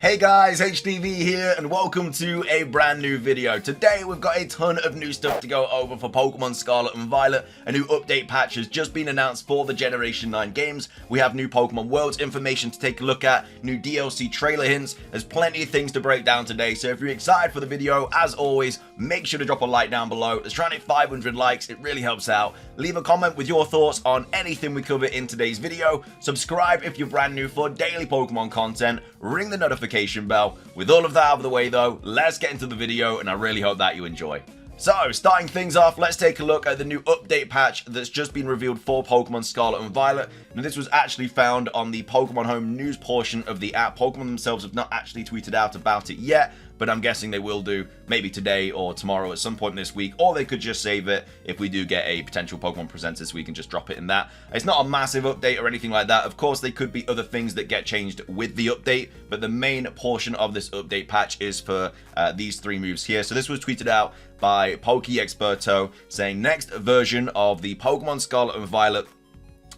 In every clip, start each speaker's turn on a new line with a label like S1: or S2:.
S1: Hey guys, HDvee here and welcome to a brand new video. Today we've got a ton of new stuff to go over for Pokemon Scarlet and Violet. A new update patch has just been announced for the Generation 9 games. We have new Pokemon Worlds information to take a look at, new DLC trailer hints. There's plenty of things to break down today, so if you're excited for the video, as always, make sure to drop a like down below. Let's try and hit 500 likes, it really helps out. Leave a comment with your thoughts on anything we cover in today's video. Subscribe if you're brand new for daily Pokemon content. Ring the notification bell. With all of that out of the way though, let's get into the video and I really hope that you enjoy. So, starting things off, let's take a look at the new update patch that's just been revealed for Pokemon Scarlet and Violet. Now, this was actually found on the Pokemon Home news portion of the app. Pokemon themselves have not actually tweeted out about it yet, but I'm guessing they will do maybe today or tomorrow at some point this week, or they could just save it if we do get a potential Pokemon Presents this week and just drop it in that. It's not a massive update or anything like that. Of course, there could be other things that get changed with the update, but the main portion of this update patch is for these three moves here. So this was tweeted out by Pokeexperto saying next version of the Pokemon Scarlet and Violet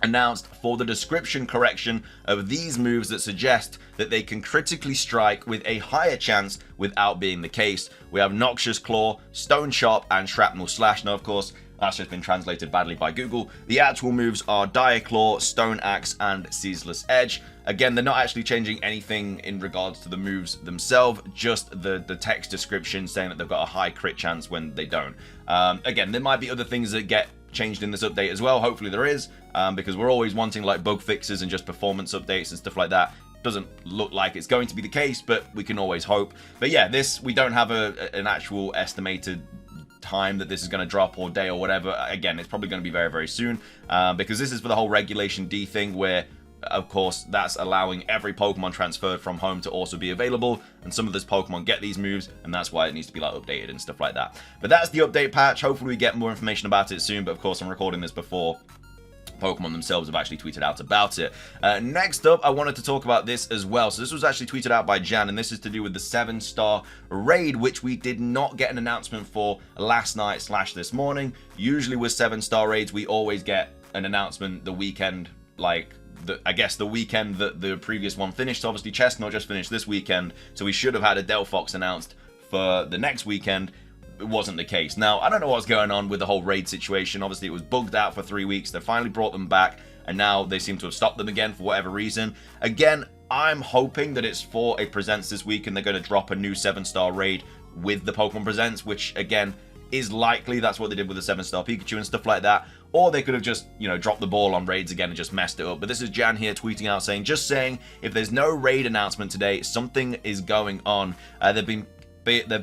S1: announced for the description correction of these moves that suggest that they can critically strike with a higher chance without being the case. We have Noxious Claw, Stone Chop, and Shrapnel Slash. Now, of course, that's just been translated badly by Google. The actual moves are Dire Claw, Stone Axe, and Ceaseless Edge. Again, they're not actually changing anything in regards to the moves themselves, just the text description saying that they've got a high crit chance when they don't. Again, there might be other things that get changed in this update as well. Hopefully there is, because we're always wanting like bug fixes and just performance updates and stuff like that. Doesn't look like it's going to be the case, but we can always hope. But yeah, this, we don't have an actual estimated time that this is going to drop or day or whatever. Again, it's probably going to be very, very soon, because this is for the whole Regulation D thing where, of course, that's allowing every Pokemon transferred from home to also be available, and some of those Pokemon get these moves, and that's why it needs to be like updated and stuff like that. But that's the update patch. Hopefully we get more information about it soon, but of course I'm recording this before Pokemon themselves have actually tweeted out about it. Next up, I wanted to talk about this as well. So this was actually tweeted out by Jan, and this is to do with the 7-star raid, which we did not get an announcement for last night / this morning. Usually with 7-star raids, we always get an announcement the weekend, like I guess the weekend that the previous one finished. Obviously, Chestnut just finished this weekend, so we should have had a Delphox announced for the next weekend. It wasn't the case. Now, I don't know what's going on with the whole raid situation. Obviously, it was bugged out for 3 weeks. They finally brought them back, and now they seem to have stopped them again for whatever reason. Again, I'm hoping that it's for a Presents this week, and they're going to drop a new 7-star raid with the Pokemon Presents, which, again, is likely. That's what they did with the 7-star Pikachu and stuff like that. Or they could have just, you know, dropped the ball on raids again and just messed it up. But this is Jan here tweeting out saying, just saying, if there's no raid announcement today, something is going on. They've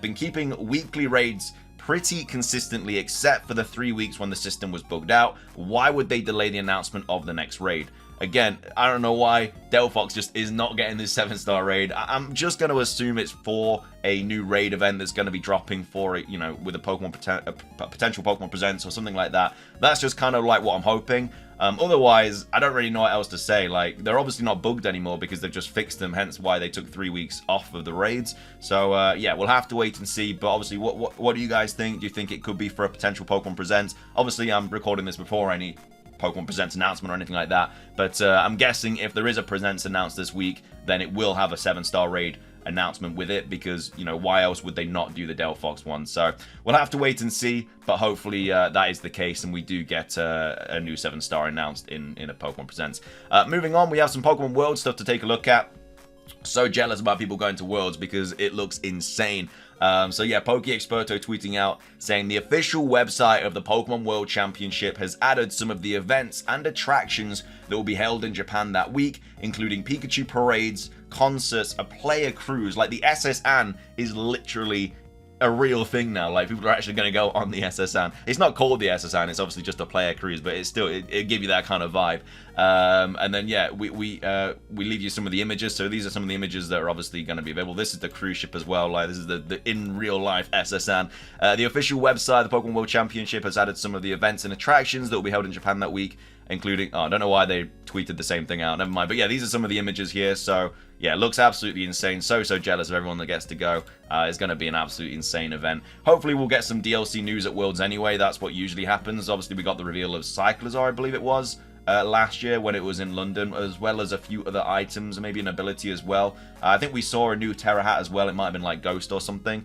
S1: been keeping weekly raids pretty consistently, except for the 3 weeks when the system was bugged out. Why would they delay the announcement of the next raid? Again, I don't know why Delphox just is not getting this 7-star raid. I'm just going to assume it's for a new raid event that's going to be dropping for it, you know, with a potential Pokemon Presents or something like that. That's just kind of like what I'm hoping. Otherwise, I don't really know what else to say. Like, they're obviously not bugged anymore because they've just fixed them, hence why they took 3 weeks off of the raids. So, yeah, we'll have to wait and see. But obviously, what do you guys think? Do you think it could be for a potential Pokemon Presents? Obviously, I'm recording this before any Pokemon Presents announcement or anything like that, but I'm guessing if there is a Presents announced this week, then it will have a 7-star raid announcement with it, because, you know, why else would they not do the Delphox one? So we'll have to wait and see, but hopefully that is the case and we do get a new 7-star announced in a Pokemon Presents. Moving on, we have some Pokemon World stuff to take a look at. So jealous about people going to Worlds because it looks insane. So yeah, Pokeexperto tweeting out saying the official website of the Pokemon World Championship has added some of the events and attractions that will be held in Japan that week, including Pikachu parades, concerts, a player cruise. Like, the SS Anne is literally a real thing now. Like, people are actually going to go on the SS Anne. It's not called the SS Anne, it's obviously just a player cruise, but it's still, it gives you that kind of vibe. And then yeah, we leave you some of the images. So these are some of the images that are obviously going to be available. This is the cruise ship as well. Like, this is the in real life SS Anne. The official website of the Pokemon World Championship has added some of the events and attractions that will be held in Japan that week, including, oh, I don't know why they tweeted the same thing out, never mind. But yeah, these are some of the images here. So yeah, it looks absolutely insane. So jealous of everyone that gets to go. It's going to be an absolutely insane event. Hopefully we'll get some DLC news at Worlds anyway. That's what usually happens. Obviously we got the reveal of Cyclizar, I believe it was, last year when it was in London, as well as a few other items, maybe an ability as well. I think we saw a new Terra hat as well. It might have been like Ghost or something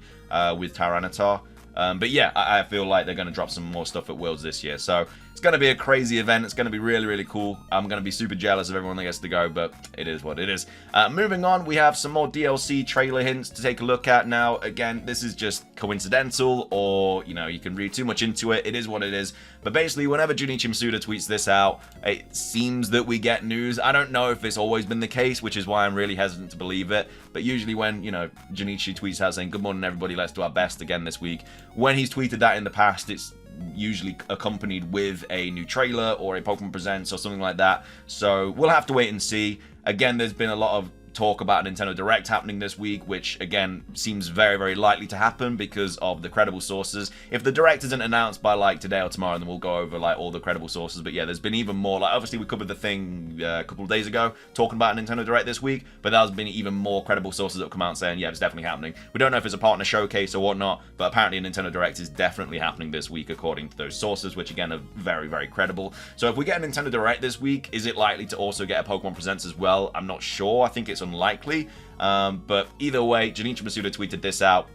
S1: with Tyranitar. But yeah, I feel like they're going to drop some more stuff at Worlds this year. So it's going to be a crazy event. It's going to be really, really cool. I'm going to be super jealous of everyone that gets to go, but it is what it is. Moving on, we have some more DLC trailer hints to take a look at now. Again, this is just coincidental, or, you know, you can read too much into it. It is what it is. But basically, whenever Junichi Masuda tweets this out, it seems that we get news. I don't know if it's always been the case, which is why I'm really hesitant to believe it. But usually when, you know, Junichi tweets out saying, "Good morning, everybody, let's do our best again this week," when he's tweeted that in the past, it's usually accompanied with a new trailer or a Pokemon Presents or something like that. So we'll have to wait and see. Again, there's been a lot of talk about a Nintendo Direct happening this week, which again seems very, very likely to happen because of the credible sources. If the Direct isn't announced by like today or tomorrow, then we'll go over like all the credible sources. But yeah, there's been even more. Like obviously we covered the thing a couple of days ago talking about a Nintendo Direct this week, but there's been even more credible sources that have come out saying, yeah, it's definitely happening. We don't know if it's a partner showcase or whatnot, but apparently a Nintendo Direct is definitely happening this week according to those sources, which again are very, very credible. So if we get a Nintendo Direct this week, is it likely to also get a Pokemon Presents as well? I'm not sure. I think it's unlikely. But either way, Junichi Masuda tweeted this out.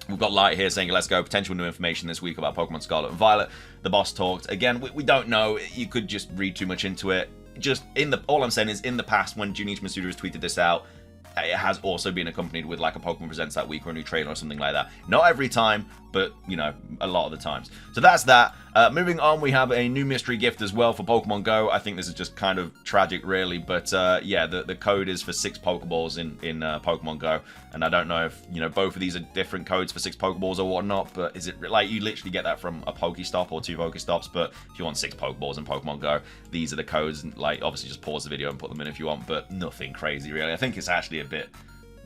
S1: We've got Light here saying, "Let's go. Potential new information this week about Pokemon Scarlet and Violet." The boss talked. Again, we don't know. You could just read too much into it. Just all I'm saying is in the past when Junichi Masuda has tweeted this out, it has also been accompanied with like a Pokemon Presents that week or a new trailer or something like that. Not every time, but you know, a lot of the times. So that's that. Moving on, we have a new mystery gift as well for Pokemon Go. I think this is just kind of tragic, really, but yeah, the code is for 6 Pokeballs in Pokemon Go, and I don't know if, you know, both of these are different codes for 6 Pokeballs or whatnot, but is it like you literally get that from a Pokestop or 2 Pokestops? But if you want 6 Pokeballs in Pokemon Go, these are the codes. Like obviously just pause the video and put them in if you want, but nothing crazy really. I think it's actually a bit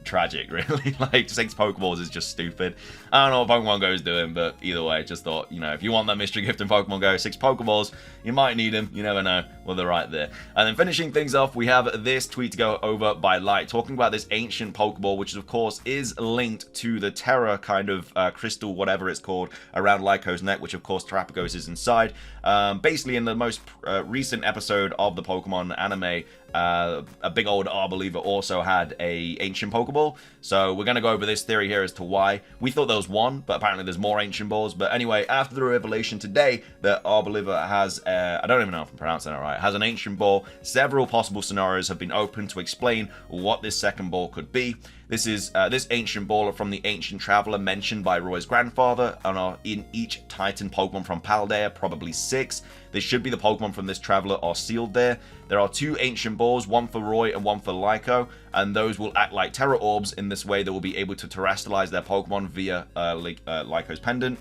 S1: tragic, really. Like 6 Pokeballs is just stupid. I don't know what Pokemon Go is doing, but either way, just thought, you know, if you want that mystery gift in Pokemon Go, 6 Pokeballs, you might need them, you never know. Well, they're right there. And then finishing things off, we have this tweet to go over by Light, talking about this ancient Pokeball, which of course is linked to the Terra kind of crystal, whatever it's called, around Lyco's neck, which of course Terrapagos is inside. Basically in the most recent episode of the Pokemon anime, a big old Arboliva also had a ancient Pokeball. So we're going to go over this theory here as to why. We thought there was one, but apparently there's more ancient balls. But anyway, after the revelation today that Arboliva has, I don't even know if I'm pronouncing that right, has an ancient ball, several possible scenarios have been opened to explain what this second ball could be. This is this ancient ball from the ancient traveler mentioned by Roy's grandfather and are in each Titan Pokemon from Paldea, probably 6. This should be the Pokemon from this traveler are sealed there. There are 2 ancient balls, one for Roy and one for Lyco, and those will act like Terra Orbs. In this way, they will be able to terrestrialize their Pokemon via Lyco's pendant.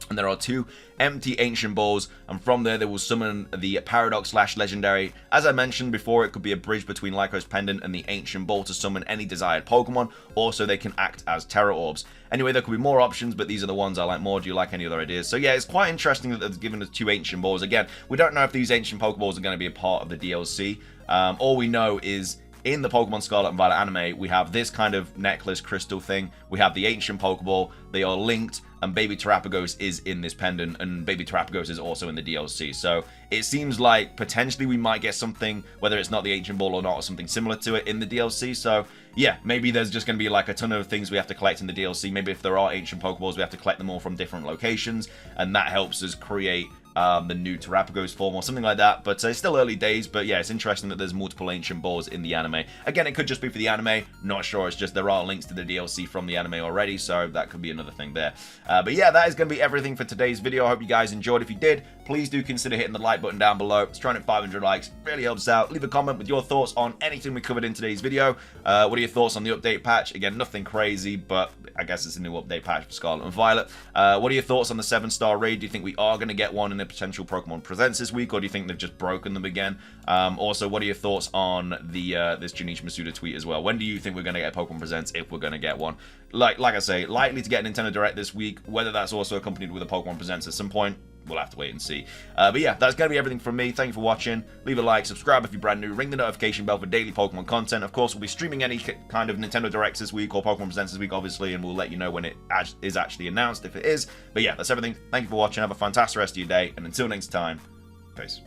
S1: And there are 2 empty ancient balls, and from there they will summon the Paradox/Legendary. As I mentioned before, it could be a bridge between Lyco's pendant and the ancient ball to summon any desired Pokemon. Also, they can act as Terra Orbs. Anyway, there could be more options, but these are the ones I like more. Do you like any other ideas? So yeah, it's quite interesting that they've given us 2 ancient balls. Again, we don't know if these ancient Pokeballs are going to be a part of the DLC. All we know is in the Pokemon Scarlet and Violet anime, we have this kind of necklace crystal thing. We have the ancient Pokeball. They are linked, and Baby Terrapagos is in this pendant, and Baby Terrapagos is also in the DLC. So it seems like potentially we might get something, whether it's not the ancient ball or not, or something similar to it in the DLC. So yeah, maybe there's just going to be like a ton of things we have to collect in the DLC. Maybe if there are ancient Pokeballs, we have to collect them all from different locations, and that helps us create the new Terrapagos form or something like that. But it's still early days, but yeah, it's interesting that there's multiple ancient balls in the anime. Again, it could just be for the anime, not sure. It's just there are links to the DLC from the anime already, so that could be another thing there. But yeah, that is going to be everything for today's video. I hope you guys enjoyed. If you did, please do consider hitting the like button down below. It's trying to hit 500 likes, really helps out. Leave a comment with your thoughts on anything we covered in today's video. What are your thoughts on the update patch? Again, nothing crazy, but I guess it's a new update patch for Scarlet and Violet. What are your thoughts on the 7-star raid? Do you think we are going to get one in a potential Pokemon Presents this week, or do you think they've just broken them again? Also, what are your thoughts on the this Junichi Masuda tweet as well? When do you think we're going to get Pokemon Presents, if we're going to get one? Like I say, likely to get a Nintendo Direct this week. Whether that's also accompanied with a Pokemon Presents at some point, we'll have to wait and see. But yeah, that's going to be everything from me. Thank you for watching. Leave a like, subscribe if you're brand new, ring the notification bell for daily Pokemon content. Of course, we'll be streaming any kind of Nintendo Directs this week or Pokemon Presents this week, obviously, and we'll let you know when it is actually announced, if it is. But yeah, that's everything. Thank you for watching. Have a fantastic rest of your day, and until next time, peace.